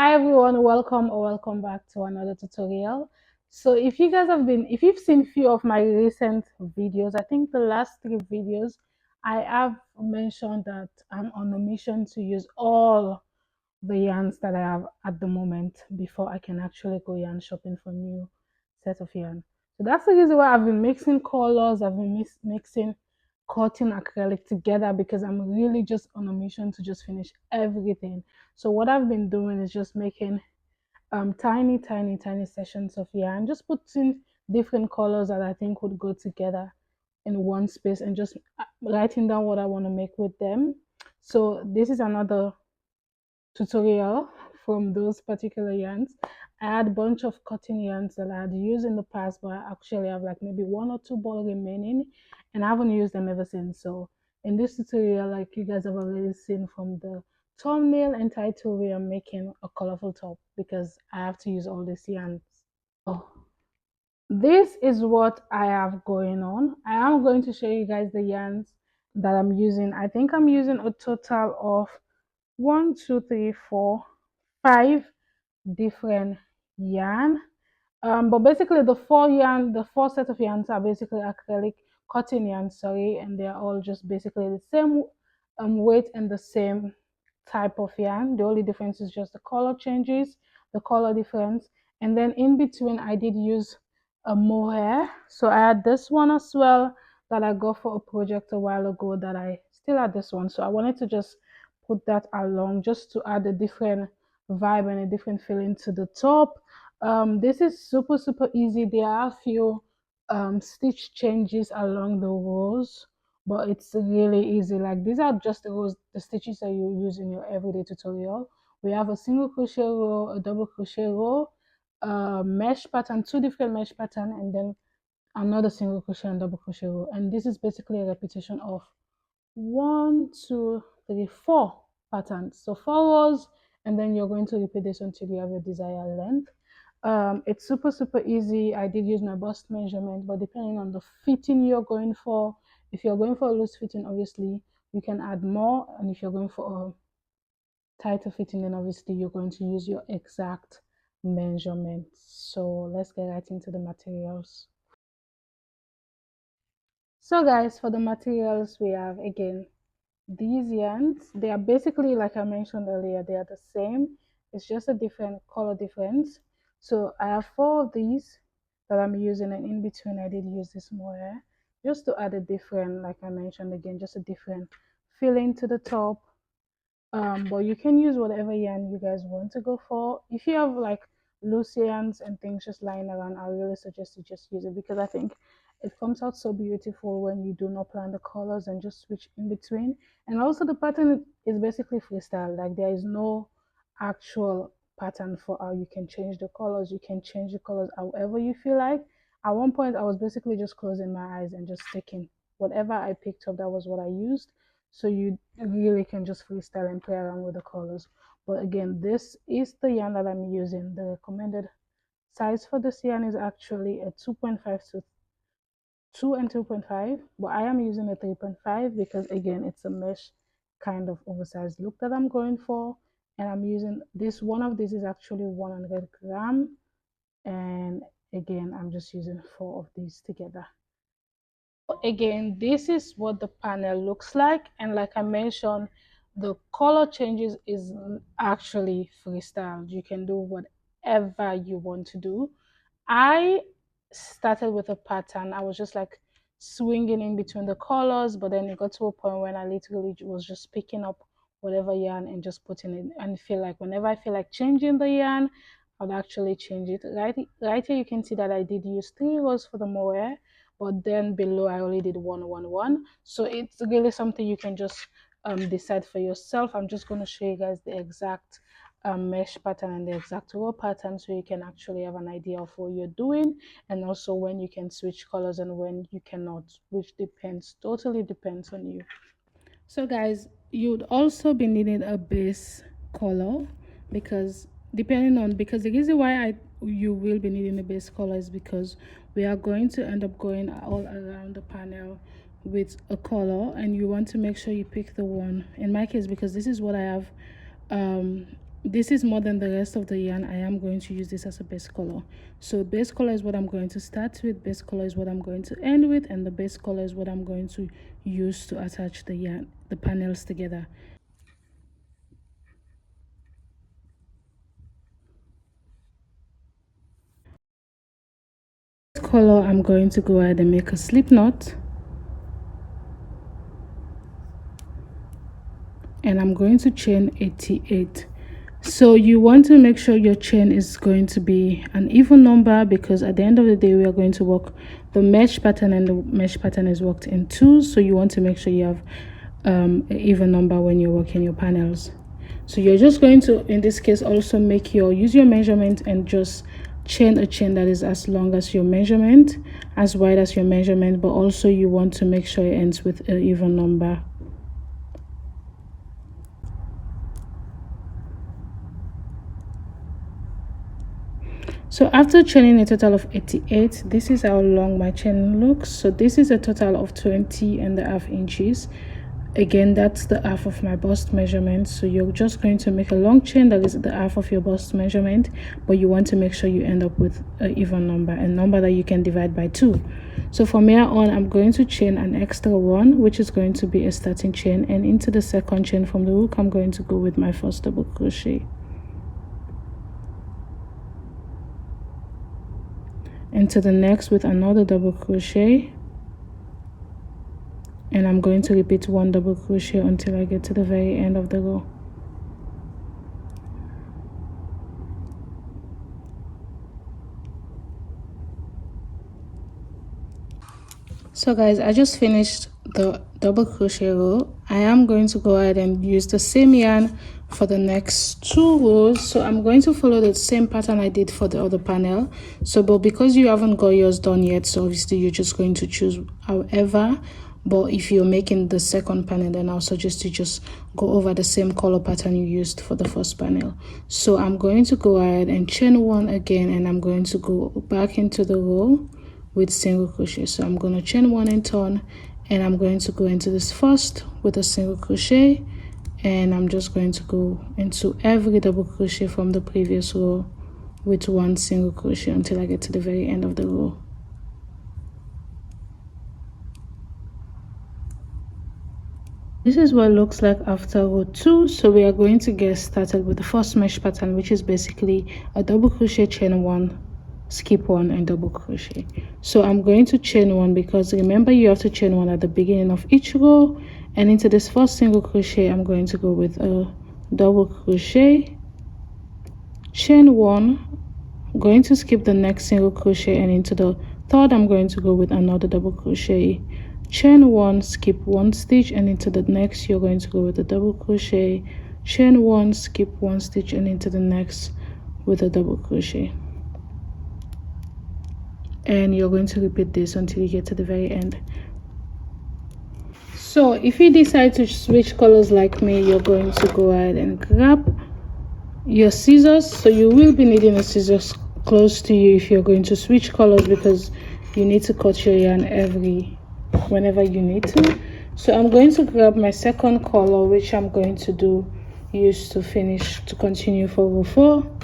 Hi everyone, welcome or welcome back to another tutorial. So if you've seen few of my recent videos, I think the last three videos, I have mentioned that I'm on a mission to use all the yarns that I have at the moment before I can actually go yarn shopping for new set of yarn. So that's the reason why I've been mixing colors, I've been mixing cotton acrylic together because I'm really just on a mission to just finish everything. So what I've been doing is just making tiny sessions of yarn, just putting different colors that I think would go together in one space and just writing down what I want to make with them. So this is another tutorial from those particular yarns. I had a bunch of cotton yarns that I had used in the past, but I actually have like maybe one or two ball remaining, and I haven't used them ever since. So in this tutorial, like you guys have already seen from the thumbnail and title, we are making a colorful top because I have to use all these yarns. Oh, this is what I have going on. I am going to show you guys the yarns that I'm using. I think I'm using a total of 5 different yarn. But basically the four set of yarns are basically acrylic cotton yarns, sorry, and they're all just basically the same weight and the same type of yarn. The only difference is just the color changes, the color difference, and then in between I did use a mohair. So I had this one as well that I got for a project a while ago that I still had this one. So I wanted to just put that along just to add a different vibe and a different feeling to the top. This is super easy. There are a few stitch changes along the rows, but it's really easy. Like these are just the stitches that you use in your everyday tutorial. We have a single crochet row, a double crochet row, mesh pattern, two different mesh pattern, and then another single crochet and double crochet row. And this is basically a repetition of 4 patterns. So 4 rows, and then you're going to repeat this until you have your desired length. It's super easy. I did use my bust measurement, but depending on the fitting you're going for, if you're going for a loose fitting, obviously you can add more, and if you're going for a tighter fitting, then obviously you're going to use your exact measurement. So let's get right into the materials. So guys, for the materials we have, again, these yarns, they are basically, like I mentioned earlier, they are the same. It's just a different color difference. So I have 4 of these that I'm using, and in between I did use this mohair just to add a different, like I mentioned again, just a different feeling to the top. But you can use whatever yarn you guys want to go for. If you have like loose yarns and things just lying around, I really suggest you just use it because I think it comes out so beautiful when you do not plan the colors and just switch in between. And also the pattern is basically freestyle. Like there is no actual pattern for how you can change the colors. You can change the colors however you feel like. At one point I was basically just closing my eyes and just sticking whatever I picked up, that was what I used. So you really can just freestyle and play around with the colors. But again, this is the yarn that I'm using. The recommended size for this yarn is actually a 2.5 to 2 and 2.5, but I am using a 3.5 because again it's a mesh kind of oversized look that I'm going for. And I'm using this, one of these is actually 100 gram, and again I'm just using 4 of these together. Again, this is what the panel looks like, and like I mentioned, the color changes is actually freestyle. You can do whatever you want to do. I started with a pattern. I was just like swinging in between the colors, but then it got to a point when I literally was just picking up whatever yarn and just putting it, and feel like whenever I feel like changing the yarn, I'll actually change it. Right here you can see that I did use 3 rows for the mohair, but then below I only did 1 So it's really something you can just decide for yourself. I'm just going to show you guys the exact mesh pattern and the exact row pattern so you can actually have an idea of what you're doing, and also when you can switch colors and when you cannot, which totally depends on you. So guys, you'd also be needing a base color because because the reason why you will be needing a base color is because we are going to end up going all around the panel with a color, and you want to make sure you pick the one, in my case, because this is what I have this is more than the rest of the yarn. I am going to use this as a base color. So base color is what I'm going to start with, base color is what I'm going to end with, and the base color is what I'm going to use to attach the yarn, the panels together. Color, I'm going to go ahead and make a slip knot, and I'm going to chain 88. So you want to make sure your chain is going to be an even number, because at the end of the day we are going to work the mesh pattern, and the mesh pattern is worked in twos, so you want to make sure you have an even number when you're working your panels. So you're just going to, in this case, also use your measurement and just chain a chain that is as long as your measurement, as wide as your measurement, but also you want to make sure it ends with an even number. So after chaining a total of 88, this is how long my chain looks. So this is a total of 20.5 inches. Again, that's the half of my bust measurement. So you're just going to make a long chain that is the half of your bust measurement, but you want to make sure you end up with an even number, a number that you can divide by 2. So from here on, I'm going to chain an extra one, which is going to be a starting chain, and into the second chain from the hook, I'm going to go with my first double crochet. Into the next with another double crochet, and I'm going to repeat 1 double crochet until I get to the very end of the row. So guys, I just finished the double crochet row. I am going to go ahead and use the same yarn for the next 2 rows. So I'm going to follow the same pattern I did for the other panel. So but because you haven't got yours done yet, so obviously you're just going to choose however. But if you're making the second panel, then I'll suggest you just go over the same color pattern you used for the first panel. So I'm going to go ahead and chain 1 again, and I'm going to go back into the row with single crochet. So I'm going to chain 1 and turn, and I'm going to go into this first with a single crochet, and I'm just going to go into every double crochet from the previous row with 1 single crochet until I get to the very end of the row. This is what it looks like after row 2. So we are going to get started with the first mesh pattern, which is basically a double crochet, chain 1, skip 1, and double crochet. So I'm going to chain 1, because remember you have to chain 1 at the beginning of each row, and into this first single crochet I'm going to go with a double crochet, chain 1, I'm going to skip the next single crochet, and into the third I'm going to go with another double crochet, chain 1, skip 1 stitch, and into the next you're going to go with a double crochet, chain 1, skip 1 stitch, and into the next with a double crochet. And you're going to repeat this until you get to the very end. So if you decide to switch colors like me, you're going to go ahead and grab your scissors. So you will be needing a scissors close to you if you're going to switch colors, because you need to cut your yarn whenever you need to. So I'm going to grab my second color, which I'm going to use to continue for row 4.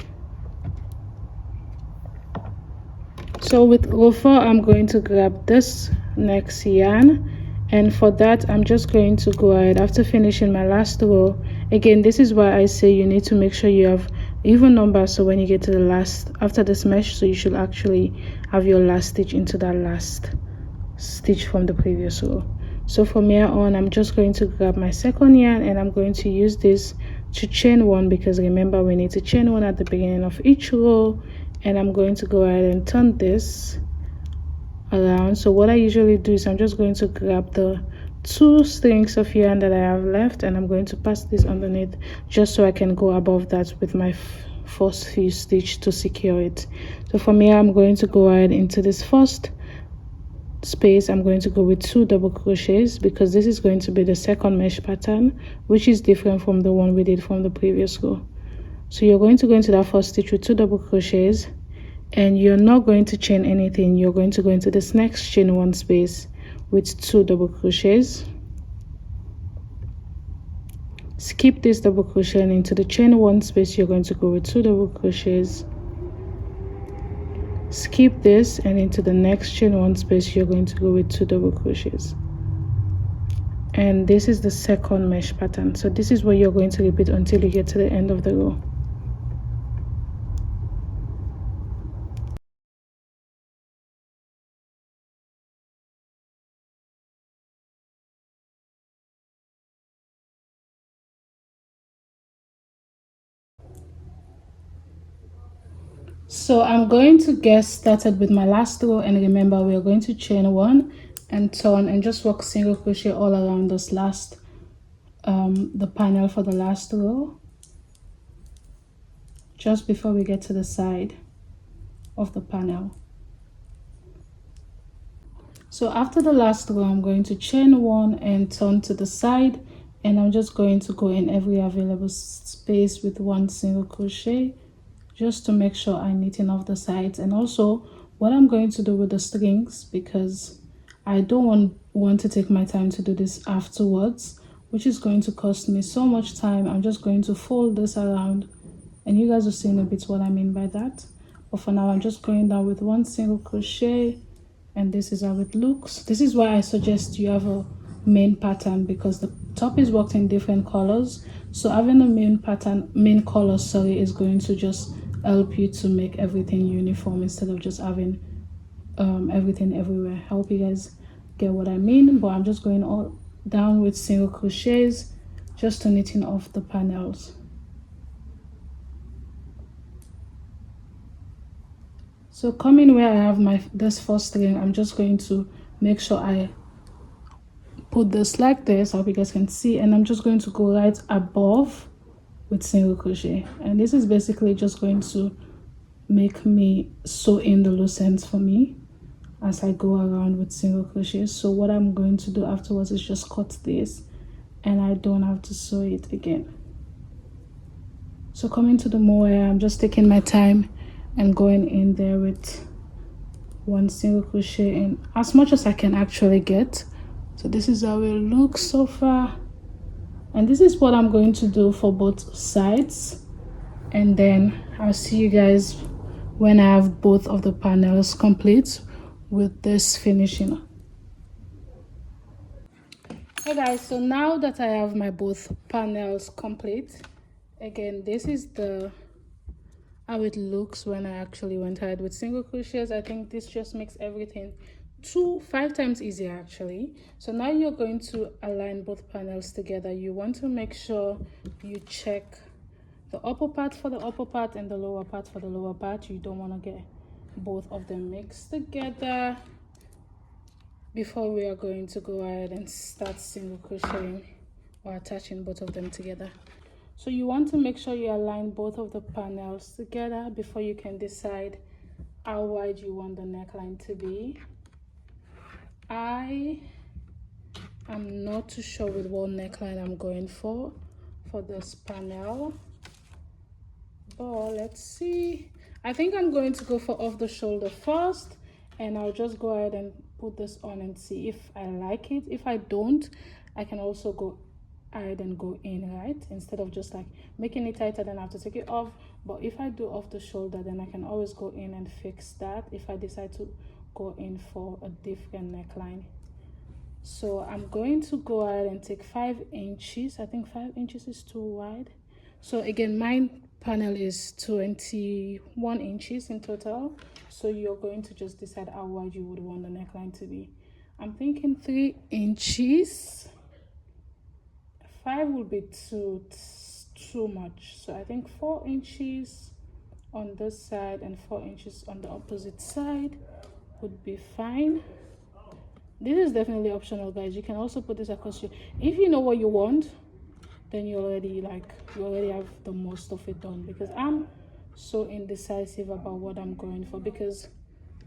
So with row 4, I'm going to grab this next yarn, and for that I'm just going to go ahead after finishing my last row. Again, this is why I say you need to make sure you have even numbers, so when you get to the last after this mesh, so you should actually have your last stitch into that last stitch from the previous row. So from here on, I'm just going to grab my second yarn, and I'm going to use this to chain 1, because remember we need to chain 1 at the beginning of each row. And I'm going to go ahead and turn this around. So what I usually do is I'm just going to grab the 2 strings of yarn that I have left, and I'm going to pass this underneath just so I can go above that with my first few stitches to secure it. So from here I'm going to go ahead into this first space. I'm going to go with 2 double crochets, because this is going to be the second mesh pattern, which is different from the one we did from the previous row. So you're going to go into that first stitch with 2 double crochets, and you're not going to chain anything. You're going to go into this next chain 1 space with 2 double crochets, skip this double crochet, and into the chain 1 space you're going to go with 2 double crochets. Skip this, and into the next chain 1 space you're going to go with 2 double crochets. And this is the second mesh pattern, so this is what you're going to repeat until you get to the end of the row. So I'm going to get started with my last row, and remember we are going to chain 1 and turn and just work single crochet all around this last the panel for the last row, just before we get to the side of the panel. So after the last row, I'm going to chain 1 and turn to the side, and I'm just going to go in every available space with 1 single crochet, just to make sure I knitting off the sides. And also what I'm going to do with the strings, because I don't want to take my time to do this afterwards, which is going to cost me so much time, I'm just going to fold this around, and you guys will see in a bit what I mean by that. But for now, I'm just going down with 1 single crochet, and this is how it looks. This is why I suggest you have a main pattern, because the top is worked in different colors, so having a main color is going to just help you to make everything uniform instead of just having everything everywhere. I hope you guys get what I mean. But I'm just going all down with single crochets just to knitting off the panels. So coming where I have this first string, I'm just going to make sure I put this like this. I hope you guys can see, and I'm just going to go right above with single crochet, and this is basically just going to make me sew in the loose ends for me as I go around with single crochet. So what I'm going to do afterwards is just cut this, and I don't have to sew it again. So coming to the mohair, I'm just taking my time and going in there with 1 single crochet in as much as I can actually get. So this is how it looks so far, and this is what I'm going to do for both sides, and then I'll see you guys when I have both of the panels complete with this finishing. Hey guys, so now that I have my both panels complete, again, this is how it looks when I actually went ahead with single crochets. I think this just makes everything 5 times easier actually. So now you're going to align both panels together. You want to make sure you check the upper part for the upper part and the lower part for the lower part. You don't want to get both of them mixed together before we are going to go ahead and start single crocheting or attaching both of them together. So you want to make sure you align both of the panels together before you can decide how wide you want the neckline to be. I am not too sure with what neckline I'm going for this panel, but let's see. I think I'm going to go for off the shoulder first, and I'll just go ahead and put this on and see if I like it. If I don't, I can also go ahead and go in, right, instead of just like making it tighter then I have to take it off. But if I do off the shoulder, then I can always go in and fix that if I decide to go in for a different neckline. So I'm going to go ahead and take 5 inches. I think 5 inches is too wide. So again, my panel is 21 inches in total, so you're going to just decide how wide you would want the neckline to be. I'm thinking 3 inches. 5 would be too much, so I think 4 inches on this side and 4 inches on the opposite side would be fine. This is definitely optional, guys. You can also put this across your, if you know what you want, then you already have the most of it done, because I'm so indecisive about what I'm going for, because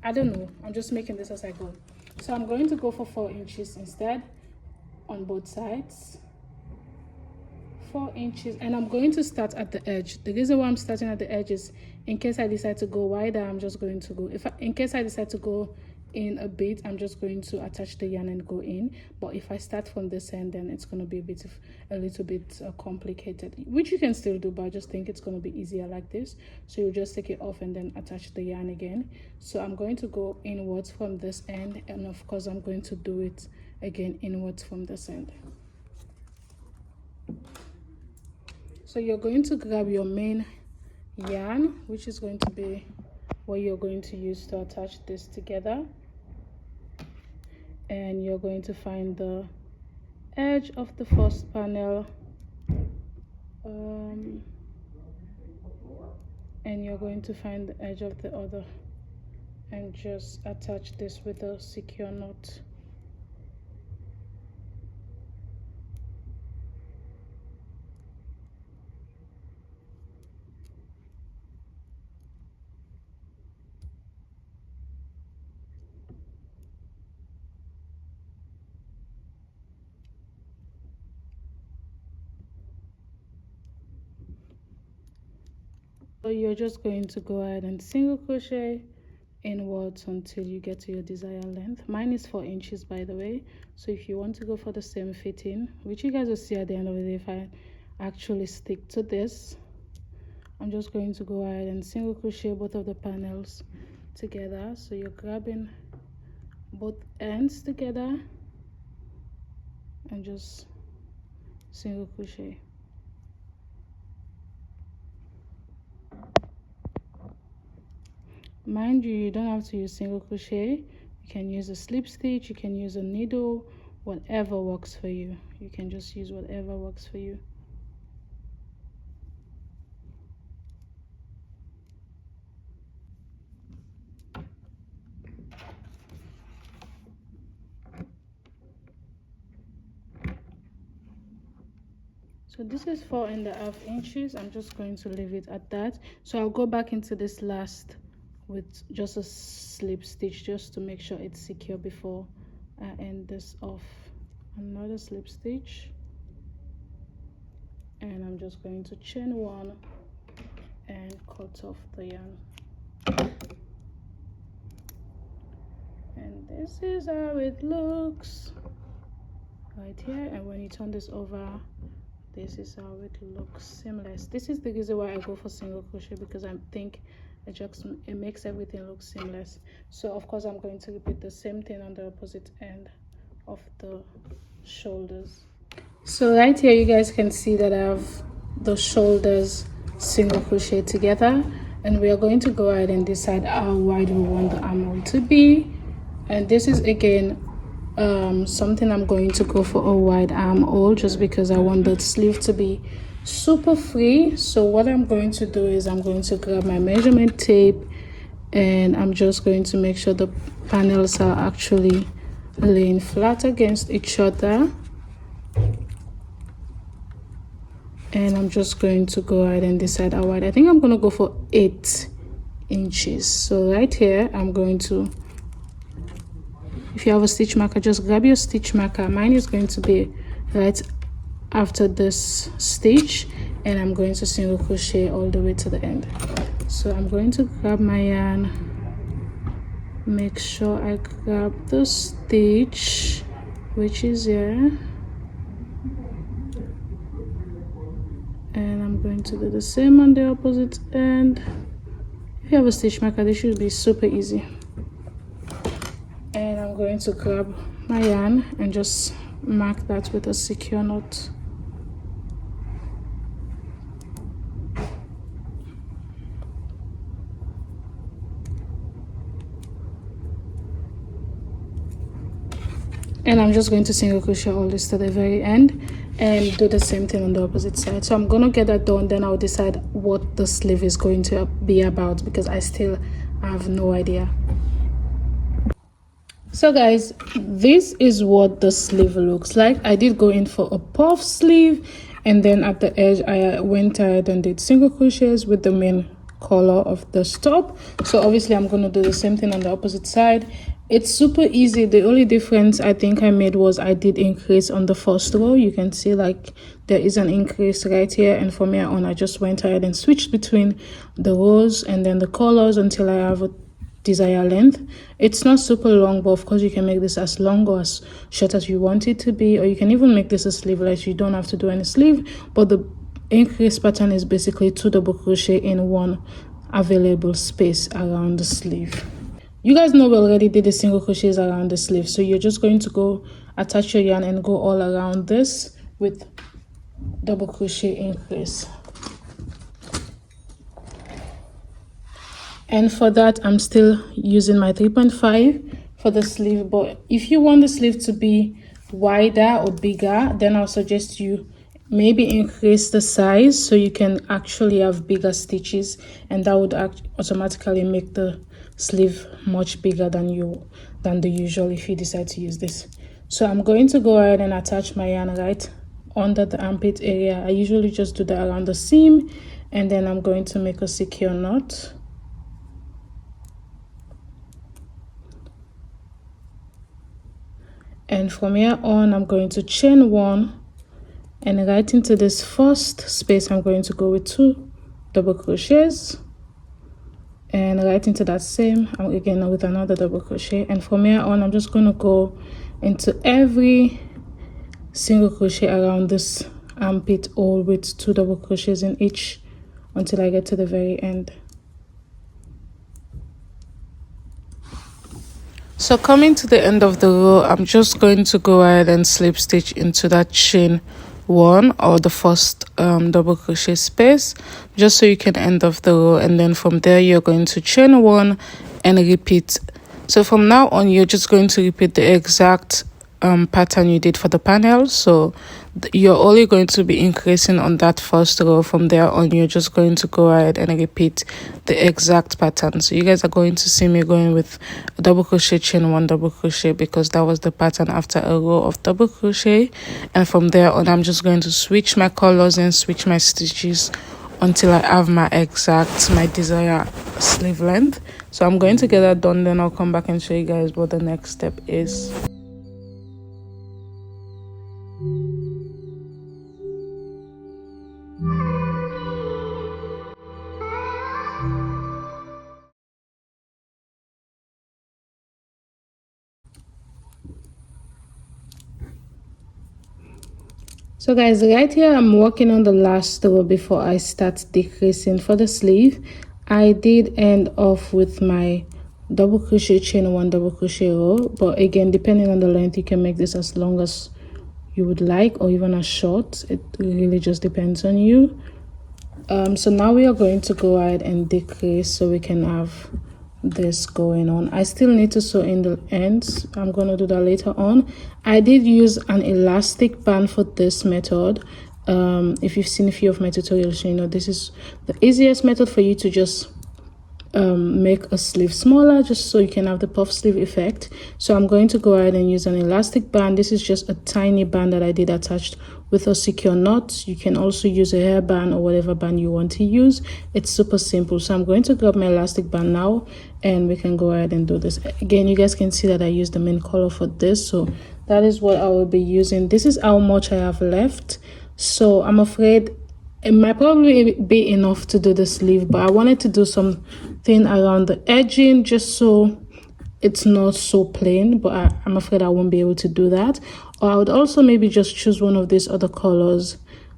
I don't know, I'm just making this as I go. So I'm going to go for 4 inches instead on both sides. 4 inches, and I'm going to start at the edge. The reason why I'm starting at the edge is in case I decide to go wider, I'm just going to go, in case I decide to go in a bit, I'm just going to attach the yarn and go in. But if I start from this end, then it's going to be a little bit complicated, which you can still do, but I just think it's going to be easier like this. So you just take it off and then attach the yarn again. So I'm going to go inwards from this end, and of course I'm going to do it again inwards from this end. So you're going to grab your main yarn, which is going to be what you're going to use to attach this together, and you're going to find the edge of the first panel, and you're going to find the edge of the other and just attach this with a secure knot. So you're just going to go ahead and single crochet inwards until you get to your desired length. Mine is 4 inches, by the way, so if you want to go for the same fitting, which you guys will see at the end of the day if I actually stick to this, I'm just going to go ahead and single crochet both of the panels together. So you're grabbing both ends together and just single crochet. Mind you, you don't have to use single crochet. You can use a slip stitch, you can use a needle, whatever works for you. You can just use whatever works for you. So this is 4.5 inches. I'm just going to leave it at that. So I'll go back into this last with just a slip stitch just to make sure it's secure before I end this off. Another slip stitch, and I'm just going to chain 1 and cut off the yarn. And this is how it looks right here, and when you turn this over, this is how it looks seamless. This is the reason why I go for single crochet, because I think it makes everything look seamless. So of course I'm going to repeat the same thing on the opposite end of the shoulders. So right here you guys can see that I have the shoulders single crochet together, and we are going to go ahead and decide how wide we want the armhole to be. And this is again something I'm going to go for a wide armhole, just because I want the sleeve to be super free. So what I'm going to do is I'm going to grab my measurement tape, and I'm just going to make sure the panels are actually laying flat against each other, and I'm just going to go ahead and decide how wide. I think I'm going to go for 8 inches. So right here I'm going to, if you have a stitch marker, just grab your stitch marker. Mine is going to be right after this stitch, and I'm going to single crochet all the way to the end. So I'm going to grab my yarn, make sure I grab the stitch which is here, and I'm going to do the same on the opposite end. If you have a stitch marker, this should be super easy. And I'm going to grab my yarn and just mark that with a secure knot. And I'm just going to single crochet all this to the very end and do the same thing on the opposite side. So I'm going to get that done, then I'll decide what the sleeve is going to be about, because I still have no idea. So guys, this is what the sleeve looks like. I did go in for a puff sleeve, and then at the edge I went ahead and did single crochets with the main color of the top. So obviously I'm going to do the same thing on the opposite side. It's super easy. The only difference I think I made was I did increase on the first row. You can see like there is an increase right here, and from here on I just went ahead and switched between the rows and then the colors until I have desired length. It's not super long, but of course you can make this as long or as short as you want it to be, or you can even make this a sleeveless. You don't have to do any sleeve, but the increase pattern is basically 2 double crochet in one available space around the sleeve. You guys know we already did the single crochets around the sleeve, so you're just going to go attach your yarn and go all around this with double crochet increase. And for that, I'm still using my 3.5 for the sleeve, but if you want the sleeve to be wider or bigger, then I'll suggest you maybe increase the size so you can actually have bigger stitches, and that would automatically make the sleeve much bigger than the usual if you decide to use this. So I'm going to go ahead and attach my yarn right under the armpit area. I usually just do that around the seam, and then I'm going to make a secure knot. And from here on, I'm going to chain 1, and right into this first space I'm going to go with 2 double crochets, and right into that same again with another double crochet. And from here on, I'm just going to go into every single crochet around this armpit hole with 2 double crochets in each until I get to the very end. So coming to the end of the row, I'm just going to go ahead and slip stitch into that chain 1 or the first double crochet space, just so you can end off the row, and then from there you're going to chain 1 and repeat. So from now on, you're just going to repeat the exact pattern you did for the panel. So you're only going to be increasing on that first row. From there on, you're just going to go ahead and repeat the exact pattern. So you guys are going to see me going with a double crochet, chain 1 double crochet, because that was the pattern after a row of double crochet. And from there on, I'm just going to switch my colors and switch my stitches until I have my desired sleeve length. So I'm going to get that done, then I'll come back and show you guys what the next step is. So guys, right here I'm working on the last row before I start decreasing for the sleeve. I did end off with my double crochet, chain 1 double crochet row, but again, depending on the length, you can make this as long as you would like or even as short. It really just depends on you. So now we are going to go ahead and decrease so we can have this going on. I still need to sew in the ends. I'm going to do that later on. I did use an elastic band for this method. If you've seen a few of my tutorials, you know this is the easiest method for you to just make a sleeve smaller, just so you can have the puff sleeve effect. So I'm going to go ahead and use an elastic band. This is just a tiny band that I did attached with a secure knot. You can also use a hair band or whatever band you want to use. It's super simple. So I'm going to grab my elastic band now, and we can go ahead and do this. Again, you guys can see that I used the main color for this, so that is what I will be using. This is how much I have left, so I'm afraid it might probably be enough to do the sleeve, but I wanted to do something around the edging just so it's not so plain, but I'm afraid I won't be able to do that. Or I would also maybe just choose one of these other colors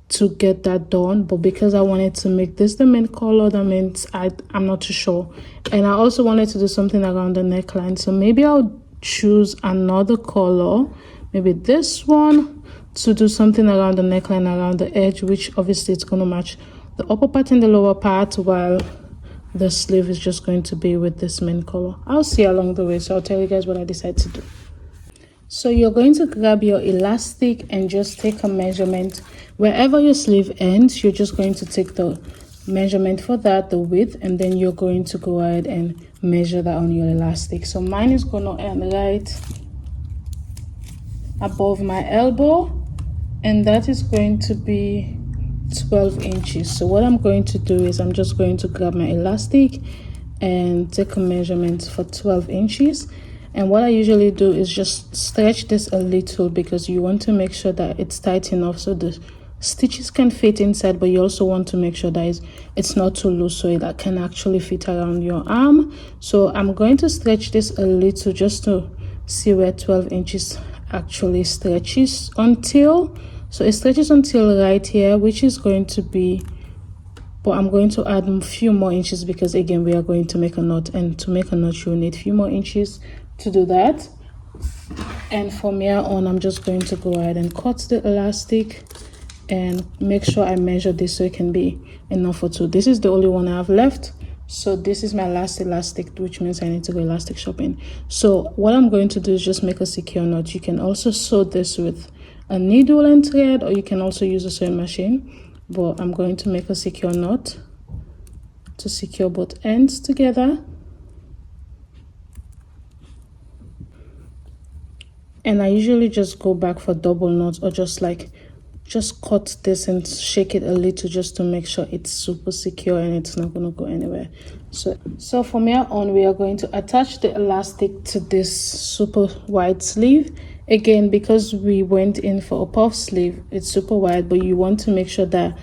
to get that done, but because I wanted to make this the main color, that means I'm not too sure. And I also wanted to do something around the neckline, so maybe I'll choose another color, maybe this one, to do something around the neckline, around the edge, which obviously it's going to match the upper part and the lower part, while the sleeve is just going to be with this main color. I'll see along the way, so I'll tell you guys what I decide to do. So you're going to grab your elastic and just take a measurement wherever your sleeve ends. You're just going to take the measurement for that, the width, and then you're going to go ahead and measure that on your elastic. So mine is going to end right above my elbow, and that is going to be 12 inches. So what I'm going to do is I'm just going to grab my elastic and take a measurement for 12 inches. And what I usually do is just stretch this a little, because you want to make sure that it's tight enough so the stitches can fit inside, but you also want to make sure that it's not too loose so it can actually fit around your arm. So I'm going to stretch this a little just to see where 12 inches actually stretches until. So it stretches until right here, which is going to be, but I'm going to add a few more inches because again we are going to make a knot, and to make a knot you need a few more inches to do that. And from here on, I'm just going to go ahead and cut the elastic and make sure I measure this so it can be enough for two. This is the only one I have left, so this is my last elastic, which means I need to go elastic shopping. So what I'm going to do is just make a secure knot. You can also sew this with a needle and thread, or you can also use a sewing machine, but I'm going to make a secure knot to secure both ends together. And I usually just go back for double knots, or just cut this and shake it a little just to make sure it's super secure and it's not going to go anywhere. So from here on, we are going to attach the elastic to this super wide sleeve. Again, because we went in for a puff sleeve, it's super wide, but you want to make sure that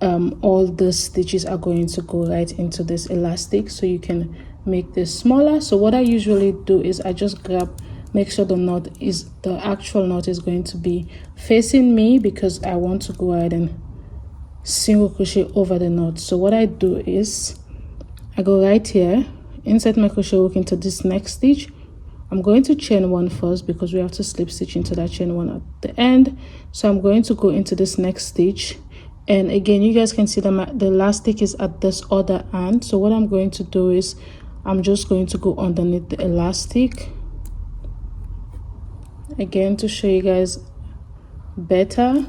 all the stitches are going to go right into this elastic, so you can make this smaller. So what I usually do is I just make sure the actual knot is going to be facing me, because I want to go ahead and single crochet over the knot. So what I do is I go right here, insert my crochet hook into this next stitch. I'm going to chain one first because we have to slip stitch into that chain one at the end. So I'm going to go into this next stitch, and again you guys can see that the elastic is at this other end. So what I'm going to do is I'm just going to go underneath the elastic again to show you guys better.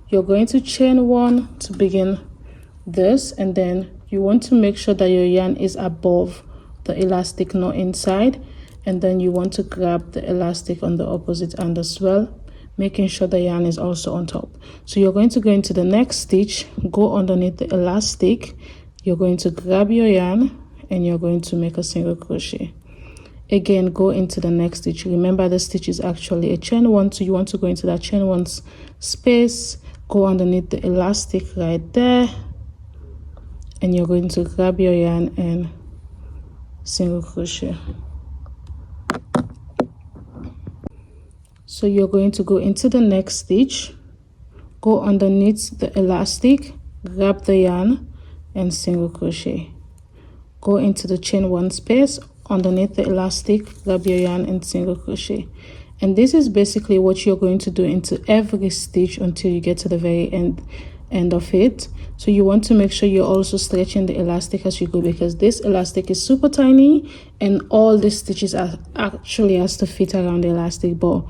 You're going to chain one to begin this, and then you want to make sure that your yarn is above the elastic, not inside, and then you want to grab the elastic on the opposite end as well, making sure the yarn is also on top. So you're going to go into the next stitch, go underneath the elastic, you're going to grab your yarn, and you're going to make a single crochet. Again, go into the next stitch. Remember, the stitch is actually a chain one, so you want to go into that chain one space, go underneath the elastic right there, and you're going to grab your yarn and single crochet. So you're going to go into the next stitch, go underneath the elastic, grab the yarn and single crochet. Go into the chain one space, underneath the elastic, grab your yarn and single crochet. And this is basically what you're going to do into every stitch until you get to the very end of it. So you want to make sure you're also stretching the elastic as you go, because this elastic is super tiny and all the stitches actually has to fit around the elastic. But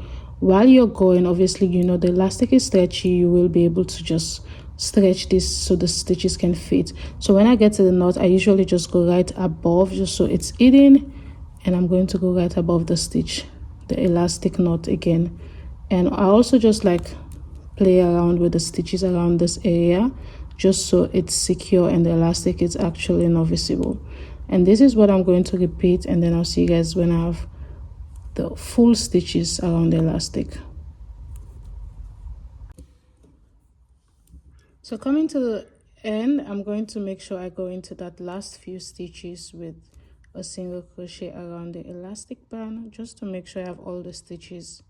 while you're going, obviously, you know, the elastic is stretchy, you will be able to just stretch this so the stitches can fit. So when I get to the knot, I usually just go right above, just so it's hidden, and I'm going to go right above the stitch, the elastic knot again. And I also just play around with the stitches around this area, just so it's secure and the elastic is actually not visible. And this is what I'm going to repeat, and then I'll see you guys when I have the full stitches around the elastic. So coming to the end, I'm going to make sure I go into that last few stitches with a single crochet around the elastic band, just to make sure I have all the stitches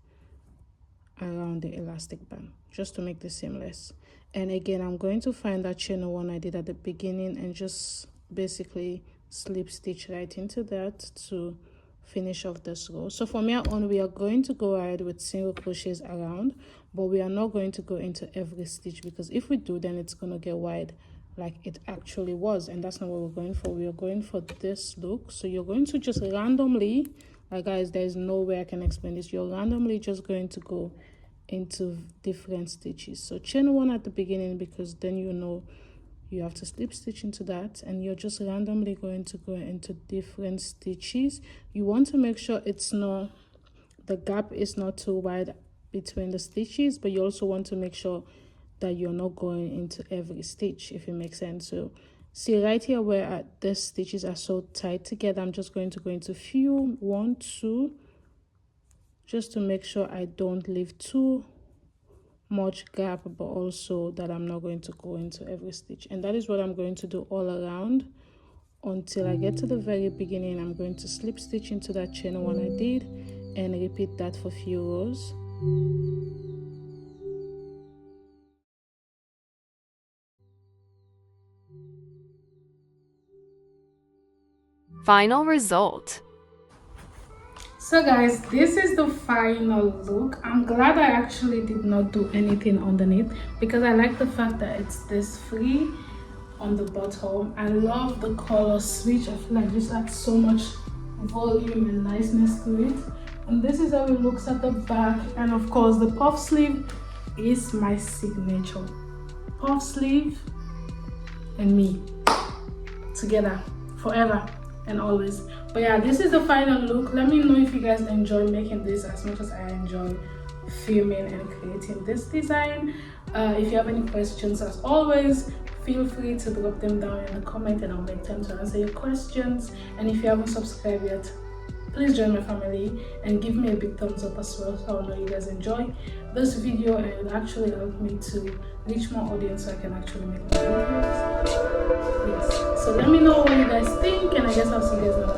around the elastic band, just to make this seamless. And again, I'm going to find that chain one I did at the beginning and just basically slip stitch right into that to finish off this row. So from here on, we are going to go ahead with single crochets around, but we are not going to go into every stitch, because if we do, then it's going to get wide like it actually was, and that's not what we're going for. We are going for this look. So you're going to just randomly, guys, there's no way I can explain this, you're randomly just going to go into different stitches. So chain one at the beginning, because then you know you have to slip stitch into that, and you're just randomly going to go into different stitches. You want to make sure the gap is not too wide between the stitches, but you also want to make sure that you're not going into every stitch, if it makes sense. So see right here where the stitches are so tight together, I'm just going to go into few, 1, 2, just to make sure I don't leave too much gap, but also that I'm not going to go into every stitch. And that is what I'm going to do all around until I get to the very beginning. I'm going to slip stitch into that chain one I did and repeat that for a few rows. Final result. So guys, this is the final look. I'm glad I actually did not do anything underneath because I like the fact that it's this free on the bottom. I love the color switch. I feel like this adds so much volume and niceness to it. And this is how it looks at the back. And of course the puff sleeve is my signature. Puff sleeve and me together forever and always. But yeah, this is the final look. Let me know if you guys enjoy making this as much as I enjoy filming and creating this design. If you have any questions, as always, feel free to drop them down in the comment and I'll make time to answer your questions. And if you haven't subscribed yet, please join my family and give me a big thumbs up as well, so I know you guys enjoy this video, and it will actually help me to reach more audience so I can actually make more videos. Yes, so let me know what you guys think, and I guess I'll see you guys in the